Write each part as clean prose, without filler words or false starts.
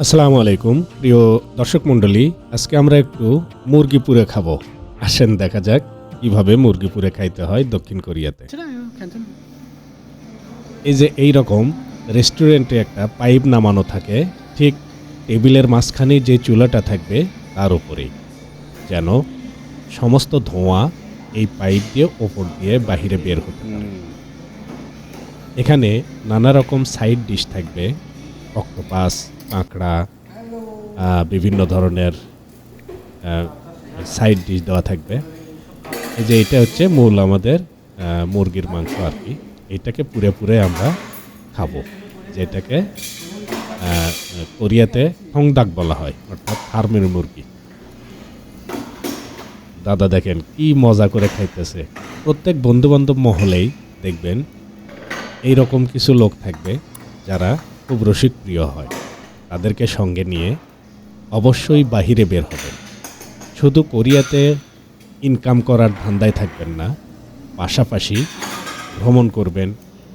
আসসালামু আলাইকুম প্রিয় দর্শক মণ্ডলী, আজকে আমরা একটু মুরগি পুরে খাবো। আসেন দেখা যাক কিভাবে মুরগি পুরে খাইতে হয় দক্ষিণ কোরিয়াতে। এই যে এই রকম রেস্টুরেন্টে একটা পাইপ নামানো থাকে, ঠিক টেবিলের মাঝখানে যে চুলাটা থাকবে তার উপরেই, যেন সমস্ত ধোঁয়া এই পাইপ দিয়ে ওপর দিয়ে বাহিরে বের হতে পারে। এখানে নানা রকম সাইড ডিশ থাকবে, অক্টোপাস, কাঁকড়া, বিভিন্ন ধরনের সাইড ডিশ দেওয়া থাকবে। এই যে এটা হচ্ছে মূল আমাদের মুরগির মাংস আর কি। এটাকে পুরে পুরে আমরা খাবো, যেটাকে কোরিয়াতে থংদাক বলা হয়, অর্থাৎ ফার্মের মুরগি। দাদা দেখেন কি মজা করে খাইতেছে। প্রত্যেক বন্ধুবান্ধব মহলেই দেখবেন এই রকম কিছু লোক থাকবে যারা খুব রসিক প্রিয় হয়। তাদেরকে সঙ্গে নিয়ে অবশ্যই বাহিরে বের হবেন। শুধু কোরিয়াতে ইনকাম করার ধান্দায় থাকবেন না, পাশাপাশি ভ্রমণ করবেন,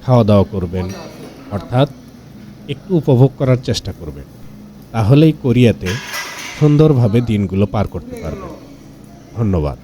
খাওয়া দাওয়া করবেন, অর্থাৎ একটু উপভোগ করার চেষ্টা করবেন। তাহলেই কোরিয়াতে সুন্দরভাবে দিনগুলো পার করতে পারবেন। ধন্যবাদ।